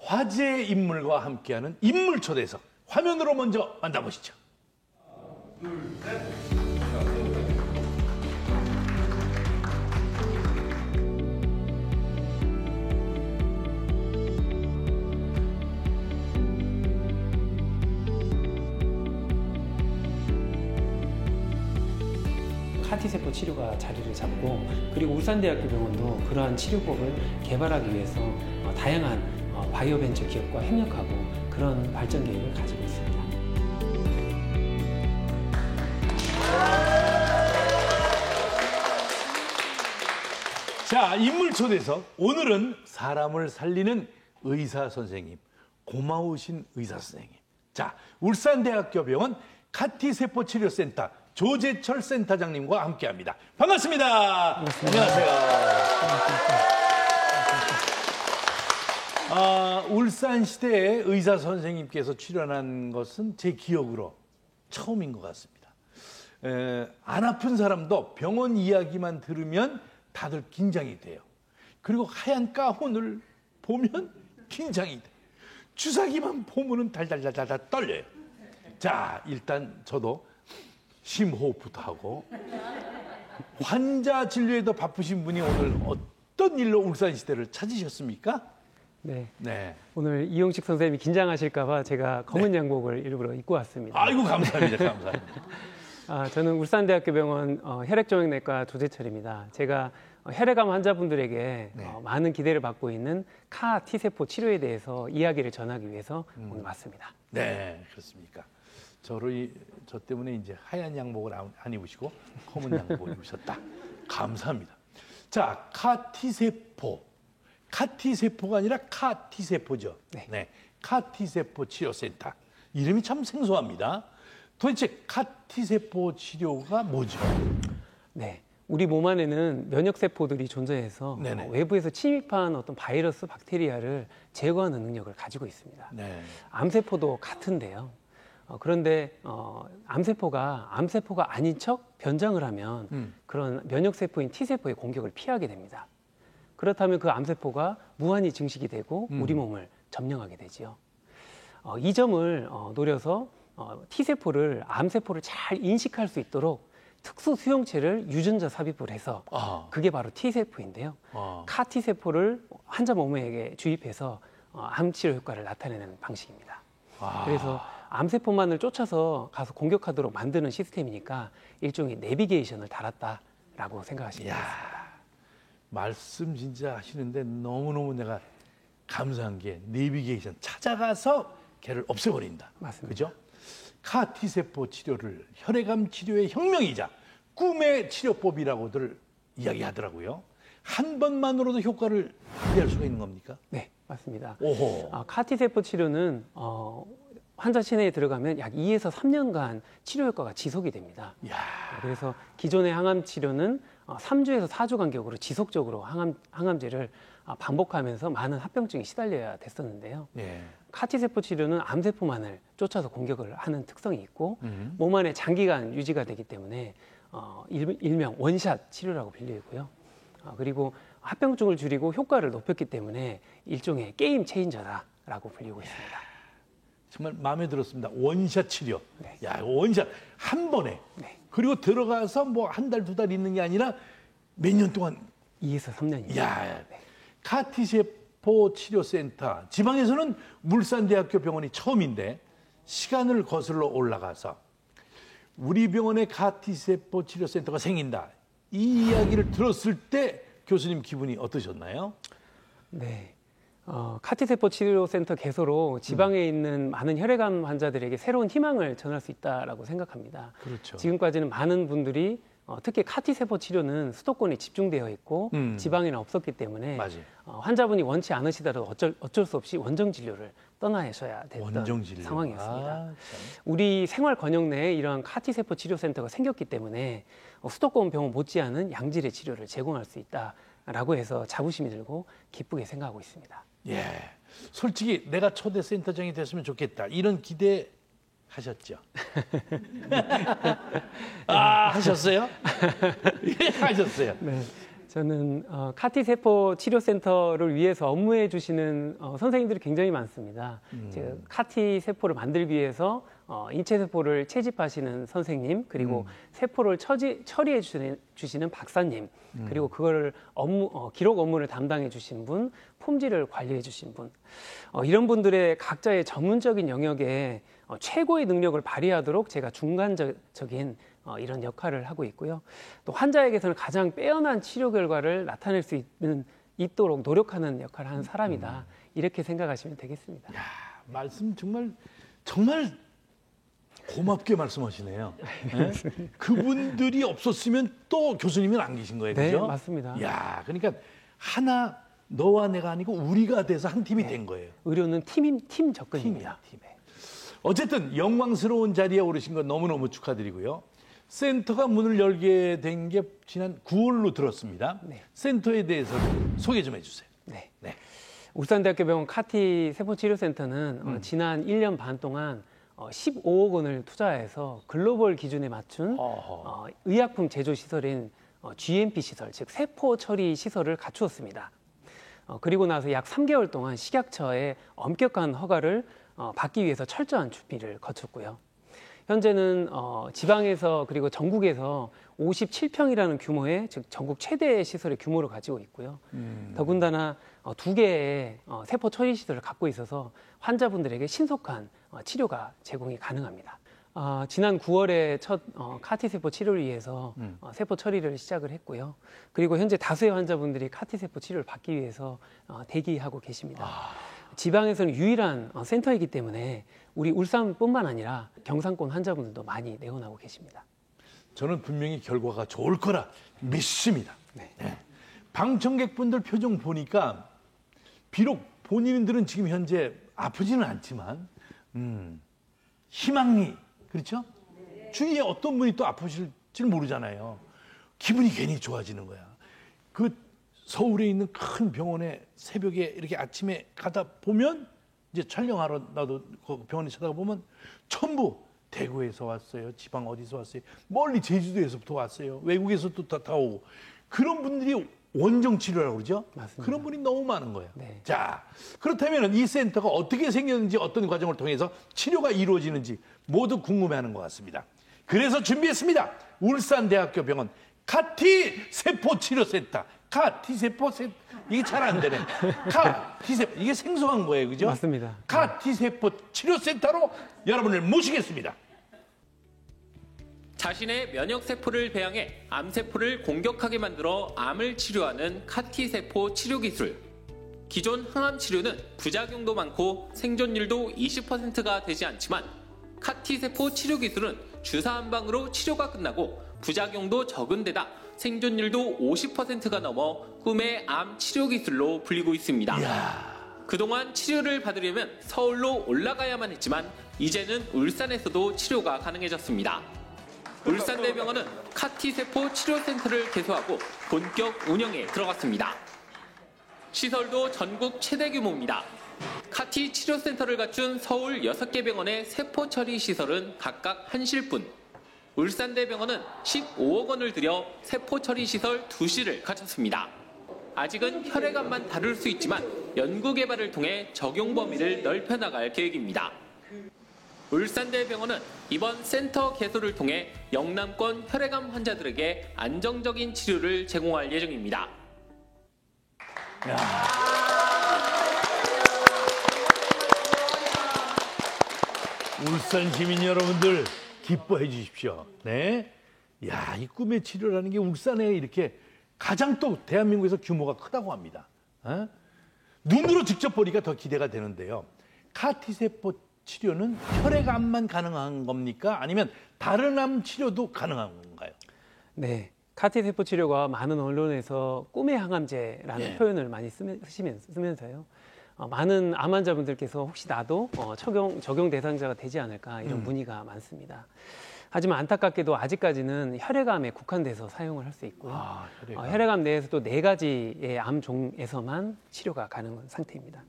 화제의 인물과 함께하는 인물 초대석 화면으로 먼저 만나보시죠. 카티세포 치료가 자리를 잡고, 그리고 울산대학교 병원도 그러한 치료법을 개발하기 위해서 다양한 바이오 벤처 기업과 협력하고 그런 발전 계획을 가지고 있습니다. 자, 인물 초대석. 오늘은 사람을 살리는 의사 선생님, 고마우신 의사 선생님. 자, 울산대학교 병원 카티세포 치료센터 조재철 센터장님과 함께합니다. 반갑습니다. 반갑습니다. 안녕하세요. 울산시대에 의사 선생님께서 출연한 것은 제 기억으로 처음인 것 같습니다. 안 아픈 사람도 병원 이야기만 들으면 다들 긴장이 돼요. 그리고 하얀 가운을 보면 긴장이 돼요. 주사기만 보면은 달달달달 떨려요. 자, 일단 저도 심호흡부터 하고, 환자 진료에도 바쁘신 분이 오늘 어떤 일로 울산시대를 찾으셨습니까? 네. 오늘 이용식 선생님이 긴장하실까봐 제가 검은 양복을 일부러 입고 왔습니다. 아이고, 감사합니다. 감사합니다. 저는 울산대학교 병원 혈액종양내과 조재철입니다. 제가 혈액암 환자분들에게 많은 기대를 받고 있는 카티세포 치료에 대해서 이야기를 전하기 위해서 오늘 왔습니다. 네, 그렇습니까? 저 때문에 이제 하얀 양복을 안 입으시고 검은 양복을 입으셨다. 감사합니다. 자, 카티세포가 아니라 카티세포죠. 네. 카티세포 치료센터. 이름이 참 생소합니다. 도대체 카티세포 치료가 뭐죠? 네. 우리 몸 안에는 면역세포들이 존재해서 외부에서 침입한 어떤 바이러스, 박테리아를 제거하는 능력을 가지고 있습니다. 네. 암세포도 같은데요. 그런데 암세포가 아닌 척 변장을 하면 그런 면역세포인 T세포의 공격을 피하게 됩니다. 그렇다면 그 암세포가 무한히 증식이 되고 우리 몸을 점령하게 되지요. 이 점을 노려서 T세포를 암세포를 잘 인식할 수 있도록 특수 수용체를 유전자 삽입을 해서 그게 바로 T세포인데요. 카티세포를 환자 몸에게 주입해서 암치료 효과를 나타내는 방식입니다. 그래서 암세포만을 쫓아서 가서 공격하도록 만드는 시스템이니까 일종의 내비게이션을 달았다라고 생각하시면 되겠습니다. 말씀 진짜 하시는데 너무너무 내가 감사한 게 내비게이션 찾아가서 걔를 없애버린다. 맞습니다. 그죠? 카티세포 치료를 혈액암 치료의 혁명이자 꿈의 치료법이라고들 이야기하더라고요. 한 번만으로도 효과를 기대할 수가 있는 겁니까? 네, 맞습니다. 오호. 카티세포 치료는 환자 체내에 들어가면 약 2에서 3년간 치료 효과가 지속이 됩니다. 이야. 그래서 기존의 항암 치료는 3주에서 4주 간격으로 지속적으로 항암제를 반복하면서 많은 합병증에 시달려야 됐었는데요. 예. 카티세포 치료는 암세포만을 쫓아서 공격을 하는 특성이 있고 몸 안에 장기간 유지가 되기 때문에 일명 원샷 치료라고 불리고요. 그리고 합병증을 줄이고 효과를 높였기 때문에 일종의 게임 체인저다라고 불리고 있습니다. 정말 마음에 들었습니다. 원샷 치료. 네. 야, 원샷 한 번에. 네. 그리고 들어가서 뭐 한 달, 두 달 있는 게 아니라 몇 년 동안. 2에서 3년입니다. 야, 네. 카티세포 치료센터. 지방에서는 물산대학교 병원이 처음인데 시간을 거슬러 올라가서 우리 병원에 카티세포 치료센터가 생긴다. 이 이야기를 들었을 때 교수님 기분이 어떠셨나요? 네. 카티세포 치료센터 개소로 지방에 있는 많은 혈액암 환자들에게 새로운 희망을 전할 수 있다라고 생각합니다. 그렇죠. 지금까지는 많은 분들이 특히 카티세포 치료는 수도권에 집중되어 있고 지방에는 없었기 때문에 환자분이 원치 않으시더라도 어쩔 수 없이 원정 진료를 떠나셔야 됐던 상황이었습니다. 우리 생활 권역 내에 이러한 카티세포 치료센터가 생겼기 때문에 수도권 병원 못지않은 양질의 치료를 제공할 수 있다라고 해서 자부심이 들고 기쁘게 생각하고 있습니다. 예, 솔직히 내가 초대 센터장이 됐으면 좋겠다 이런 기대 하셨죠? 하셨어요? 하셨어요. 네. 저는 카티 세포 치료센터를 위해서 업무해 주시는 선생님들이 굉장히 많습니다. 즉 카티 세포를 만들기 위해서 인체 세포를 채집하시는 선생님, 그리고 세포를 처리해 주시는 박사님, 그리고 그거를 기록 업무를 담당해 주신 분, 폼질을 관리해 주신 분, 이런 분들의 각자의 전문적인 영역에 최고의 능력을 발휘하도록 제가 중간적인 이런 역할을 하고 있고요. 또 환자에게서는 가장 빼어난 치료 결과를 나타낼 수 있도록 노력하는 역할을 하는 사람이다. 이렇게 생각하시면 되겠습니다. 야, 말씀 정말 고맙게 말씀하시네요. 네? 그분들이 없었으면 또 교수님은 안 계신 거예요, 그죠? 네, 맞습니다. 야, 그러니까 하나 너와 내가 아니고 우리가 돼서 한 팀이 된 거예요. 의료는 팀 접근입니다. 팀. 어쨌든 영광스러운 자리에 오르신 건 너무너무 축하드리고요. 센터가 문을 열게 된 게 지난 9월로 들었습니다. 네. 센터에 대해서 소개 좀 해주세요. 네. 네. 울산대학교 병원 카티 세포치료센터는 지난 1년 반 동안 15억 원을 투자해서 글로벌 기준에 맞춘 의약품 제조 시설인 GMP 시설, 즉 세포 처리 시설을 갖추었습니다. 그리고 나서 약 3개월 동안 식약처의 엄격한 허가를 받기 위해서 철저한 준비를 거쳤고요. 현재는 지방에서 그리고 전국에서 57평이라는 규모의, 즉 전국 최대의 시설의 규모를 가지고 있고요. 더군다나 2개의 세포 처리 시설을 갖고 있어서 환자분들에게 신속한 치료가 제공이 가능합니다. 지난 9월에 첫 카티 세포 치료를 위해서 세포 처리를 시작을 했고요. 그리고 현재 다수의 환자분들이 카티 세포 치료를 받기 위해서 대기하고 계십니다. 지방에서는 유일한 센터이기 때문에 우리 울산뿐만 아니라 경상권 환자분들도 많이 내원하고 계십니다. 저는 분명히 결과가 좋을 거라 믿습니다. 네. 네. 방청객분들 표정 보니까 비록 본인들은 지금 현재 아프지는 않지만 희망이, 그렇죠? 주위에 어떤 분이 또 아프실지 모르잖아요. 기분이 괜히 좋아지는 거야. 그 서울에 있는 큰 병원에 새벽에 이렇게 아침에 가다 보면, 이제 촬영하러 나도 그 병원에 찾아가 보면 전부 대구에서 왔어요. 지방 어디서 왔어요. 멀리 제주도에서부터 왔어요. 외국에서도 다 오고. 그런 분들이 원정 치료라고 그러죠. 맞습니다. 그런 분이 너무 많은 거예요. 네. 자, 그렇다면 이 센터가 어떻게 생겼는지, 어떤 과정을 통해서 치료가 이루어지는지 모두 궁금해하는 것 같습니다. 그래서 준비했습니다. 울산대학교 병원 카티 세포 치료센터. 카티 세포 센터. 이게 잘 안 되네. 카티 세포. 이게 생소한 거예요, 그죠? 맞습니다. 카티 세포 치료센터로 여러분을 모시겠습니다. 자신의 면역세포를 배양해 암세포를 공격하게 만들어 암을 치료하는 카티세포 치료기술. 기존 항암치료는 부작용도 많고 생존율도 20%가 되지 않지만 카티세포 치료기술은 주사 한 방으로 치료가 끝나고 부작용도 적은 데다 생존율도 50%가 넘어 꿈의 암 치료기술로 불리고 있습니다. 그동안 치료를 받으려면 서울로 올라가야만 했지만 이제는 울산에서도 치료가 가능해졌습니다. 울산대병원은 카티세포 치료센터를 개소하고 본격 운영에 들어갔습니다. 시설도 전국 최대 규모입니다. 카티 치료센터를 갖춘 서울 6개 병원의 세포 처리 시설은 각각 한실뿐. 울산대병원은 15억 원을 들여 세포 처리 시설 2실을 갖췄습니다. 아직은 혈액암만 다룰 수 있지만 연구 개발을 통해 적용 범위를 넓혀나갈 계획입니다. 울산대병원은 이번 센터 개소를 통해 영남권 혈액암 환자들에게 안정적인 치료를 제공할 예정입니다. 울산 시민 여러분들 기뻐해 주십시오. 네. 야, 이 꿈의 치료라는 게 울산에 이렇게 가장 또 대한민국에서 규모가 크다고 합니다. 눈으로 직접 보니까 더 기대가 되는데요. 카티세포 치료는 혈액암만 가능한 겁니까? 아니면 다른 암 치료도 가능한 건가요? 네. 카티세포 치료가 많은 언론에서 꿈의 항암제라는 표현을 많이 쓰면서요. 많은 암 환자분들께서 혹시 나도 적용 대상자가 되지 않을까 이런 문의가 많습니다. 하지만 안타깝게도 아직까지는 혈액암에 국한돼서 사용을 할 수 있고요. 혈액암 내에서도 4가지의 암종에서만 치료가 가능한 상태입니다.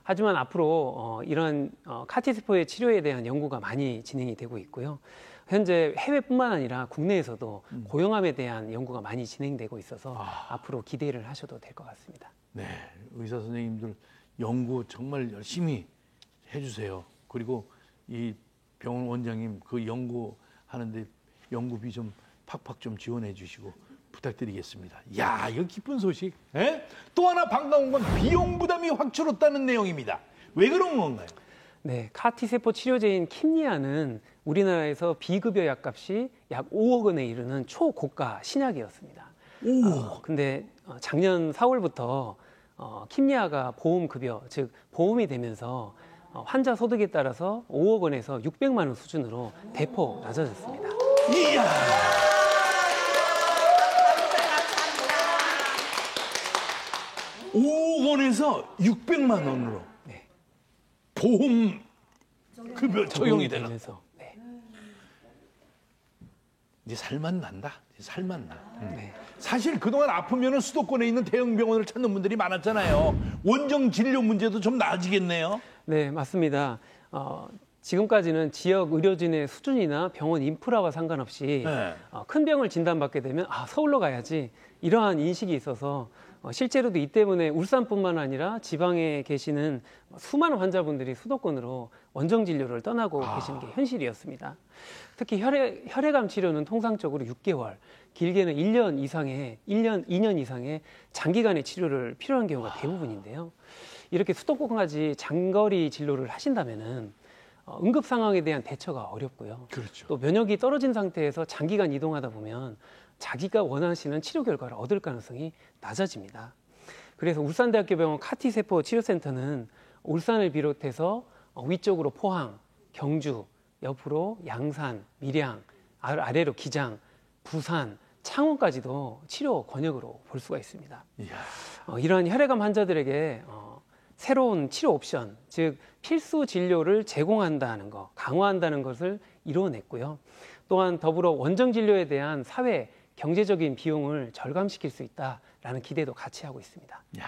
하지만 앞으로 이런 카티세포의 치료에 대한 연구가 많이 진행이 되고 있고요. 현재 해외뿐만 아니라 국내에서도 고용암에 대한 연구가 많이 진행되고 있어서 앞으로 기대를 하셔도 될 것 같습니다. 네, 의사 선생님들 연구 정말 열심히 해주세요. 그리고 이 병원 원장님 그 연구하는데 연구비 좀 팍팍 좀 지원해 주시고 부탁드리겠습니다. 야, 이거 기쁜 소식. 에? 또 하나 반가운 건 비용 부담이 확 줄었다는 내용입니다. 왜 그런 건가요? 네, 카티세포 치료제인 킴리아는 우리나라에서 비급여 약값이 약 5억 원에 이르는 초고가 신약이었습니다. 근데 작년 4월부터 킴리아가 보험급여, 즉 보험이 되면서 환자 소득에 따라서 5억 원에서 600만 원 수준으로 대폭 낮아졌습니다. 이야! 5억 원에서 600만 원으로 네. 보험 급여 적용이 되나? 되면서, 네. 이제 살맛 난다. 이제 살맛 나. 네. 사실 그동안 아프면 수도권에 있는 대형 병원을 찾는 분들이 많았잖아요. 원정 진료 문제도 좀 나아지겠네요. 네, 맞습니다. 지금까지는 지역 의료진의 수준이나 병원 인프라와 상관없이 네. 큰 병을 진단받게 되면 서울로 가야지 이러한 인식이 있어서 실제로도 이 때문에 울산뿐만 아니라 지방에 계시는 수많은 환자분들이 수도권으로 원정 진료를 떠나고 계시는 게 현실이었습니다. 특히 혈액암 치료는 통상적으로 6개월, 길게는 1년 이상의 2년 이상의 장기간의 치료를 필요한 경우가 대부분인데요. 이렇게 수도권까지 장거리 진료를 하신다면은 응급 상황에 대한 대처가 어렵고요. 그렇죠. 또 면역이 떨어진 상태에서 장기간 이동하다 보면 자기가 원하시는 치료 결과를 얻을 가능성이 낮아집니다. 그래서 울산대학교병원 카티세포 치료센터는 울산을 비롯해서 위쪽으로 포항, 경주, 옆으로 양산, 밀양, 아래로 기장, 부산, 창원까지도 치료 권역으로 볼 수가 있습니다. 이러한 혈액암 환자들에게 새로운 치료 옵션, 즉 필수 진료를 제공한다는 것, 강화한다는 것을 이루어냈고요. 또한 더불어 원정 진료에 대한 사회 경제적인 비용을 절감시킬 수 있다라는 기대도 같이 하고 있습니다. 야,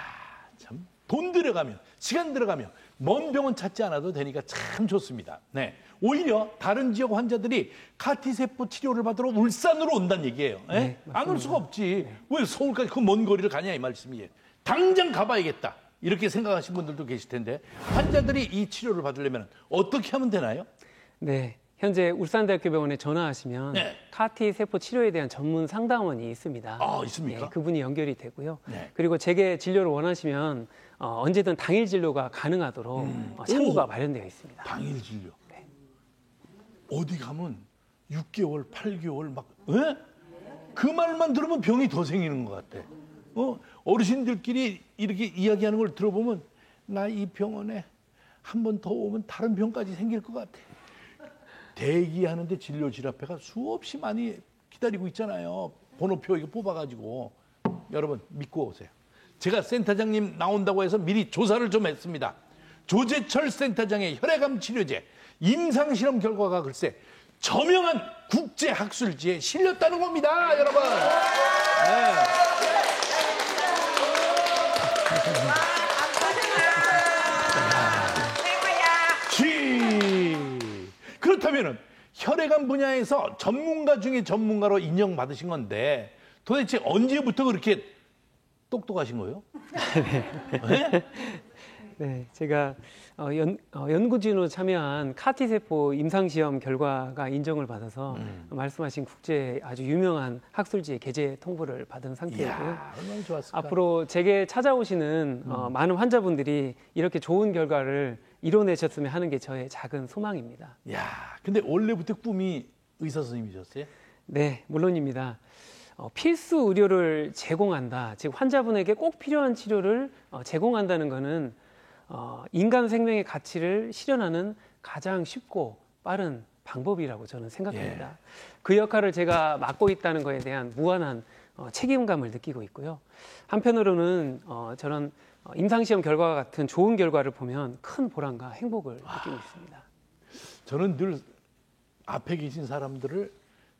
참 돈 들어가면 시간 들어가면 먼 병원 찾지 않아도 되니까 참 좋습니다. 네, 오히려 다른 지역 환자들이 카티세포 치료를 받으러 울산으로 온다는 얘기예요. 네, 안 올 수가 없지. 왜 서울까지 그 먼 거리를 가냐 이 말씀이에요. 당장 가봐야겠다. 이렇게 생각하시는 분들도 계실 텐데 환자들이 이 치료를 받으려면 어떻게 하면 되나요? 네, 현재 울산대학교병원에 전화하시면 네. 카티세포 치료에 대한 전문 상담원이 있습니다. 있습니까? 네, 그분이 연결이 되고요. 네. 그리고 재개 진료를 원하시면 언제든 당일 진료가 가능하도록 창구가 마련되어 있습니다. 당일 진료. 네. 어디 가면 6개월, 8개월 막 그 말만 들으면 병이 더 생기는 것 같아. 어르신들끼리 이렇게 이야기하는 걸 들어보면 나 이 병원에 한 번 더 오면 다른 병까지 생길 것 같아. 대기하는데 진료실 앞에가 수없이 많이 기다리고 있잖아요. 번호표 이거 뽑아가지고. 여러분 믿고 오세요. 제가 센터장님 나온다고 해서 미리 조사를 좀 했습니다. 조재철 센터장의 혈액암 치료제 임상실험 결과가 글쎄 저명한 국제학술지에 실렸다는 겁니다. 여러분. 네. 그렇다면은 혈액암 분야에서 전문가 중에 전문가로 인정받으신 건데 도대체 언제부터 그렇게 똑똑하신 거예요? 네? 네, 제가 연구진으로 참여한 카티세포 임상시험 결과가 인정을 받아서 말씀하신 국제 아주 유명한 학술지에 게재 통보를 받은 상태이고요. 이야, 얼마나 좋았을까? 앞으로 제게 찾아오시는 많은 환자분들이 이렇게 좋은 결과를 이뤄내셨으면 하는 게 저의 작은 소망입니다. 야, 근데 원래부터 꿈이 의사 선생님이셨어요? 네, 물론입니다. 필수 의료를 제공한다, 즉 환자분에게 꼭 필요한 치료를 제공한다는 것은 인간 생명의 가치를 실현하는 가장 쉽고 빠른 방법이라고 저는 생각합니다. 예. 그 역할을 제가 맡고 있다는 것에 대한 무한한 책임감을 느끼고 있고요. 한편으로는 저는 임상시험 결과와 같은 좋은 결과를 보면 큰 보람과 행복을 느끼고 있습니다. 저는 늘 앞에 계신 사람들을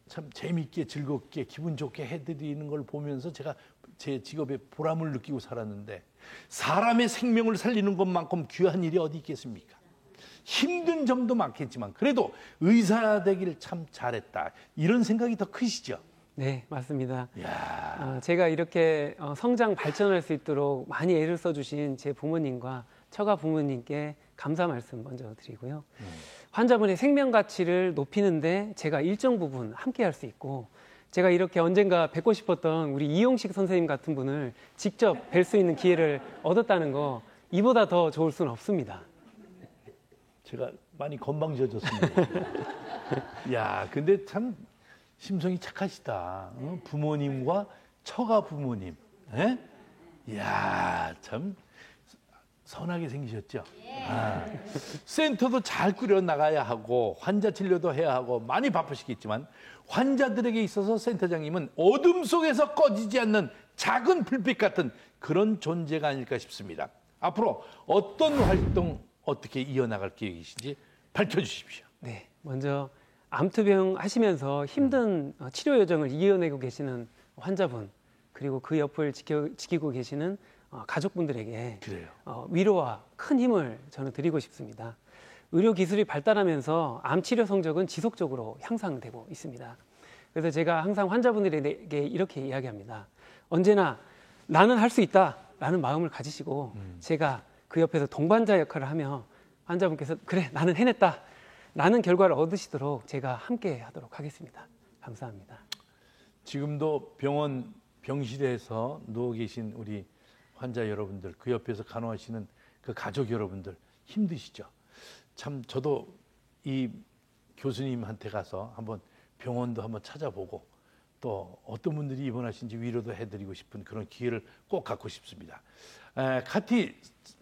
참 재미있게 즐겁게 기분 좋게 해드리는 걸 보면서 제가 제 직업에 보람을 느끼고 살았는데 사람의 생명을 살리는 것만큼 귀한 일이 어디 있겠습니까? 힘든 점도 많겠지만 그래도 의사 되기를 참 잘했다. 이런 생각이 더 크시죠? 네, 맞습니다. 야. 제가 이렇게 성장 발전할 수 있도록 많이 애를 써주신 제 부모님과 처가 부모님께 감사 말씀 먼저 드리고요. 환자분의 생명 가치를 높이는데 제가 일정 부분 함께 할 수 있고, 제가 이렇게 언젠가 뵙고 싶었던 우리 이용식 선생님 같은 분을 직접 뵐 수 있는 기회를 얻었다는 거, 이보다 더 좋을 수는 없습니다. 제가 많이 건방져졌습니다. 야, 근데 참 심성이 착하시다. 부모님과 처가 부모님. 예? 이야, 참 선하게 생기셨죠? 아. 센터도 잘 꾸려 나가야 하고 환자 진료도 해야 하고 많이 바쁘시겠지만 환자들에게 있어서 센터장님은 어둠 속에서 꺼지지 않는 작은 불빛 같은 그런 존재가 아닐까 싶습니다. 앞으로 어떤 활동 어떻게 이어나갈 계획이신지 밝혀주십시오. 네, 먼저 암투병 하시면서 힘든 치료 여정을 이어내고 계시는 환자분, 그리고 그 옆을 지키고 계시는 가족분들에게 그래요. 위로와 큰 힘을 저는 드리고 싶습니다. 의료 기술이 발달하면서 암 치료 성적은 지속적으로 향상되고 있습니다. 그래서 제가 항상 환자분들에게 이렇게 이야기합니다. 언제나 나는 할 수 있다라는 마음을 가지시고 제가 그 옆에서 동반자 역할을 하며 환자분께서 그래 나는 해냈다 라는 결과를 얻으시도록 제가 함께 하도록 하겠습니다. 감사합니다. 지금도 병원 병실에서 누워 계신 우리 환자 여러분들, 그 옆에서 간호하시는 그 가족 여러분들 힘드시죠? 참 저도 이 교수님한테 가서 한번 병원도 한번 찾아보고 또 어떤 분들이 입원하신지 위로도 해드리고 싶은 그런 기회를 꼭 갖고 싶습니다. 카티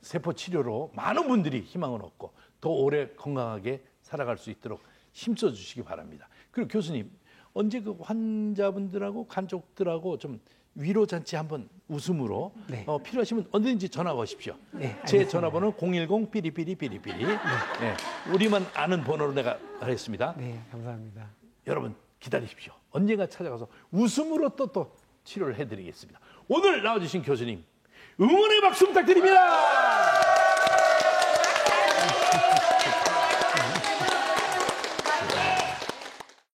세포 치료로 많은 분들이 희망을 얻고 더 오래 건강하게 살아갈 수 있도록 힘써 주시기 바랍니다. 그리고 교수님, 언제 그 환자분들하고 가족들하고 좀 위로 잔치 한번 웃음으로 네. 필요하시면 언제든지 전화 거십시오. 네, 제 알겠습니다. 전화번호는 010 삐리삐리삐리삐리. 네. 우리만 아는 번호로 내가 하겠습니다. 네, 감사합니다. 여러분 기다리십시오. 언젠가 찾아가서 웃음으로 또 치료를 해드리겠습니다. 오늘 나와주신 교수님 응원의 박수 부탁드립니다.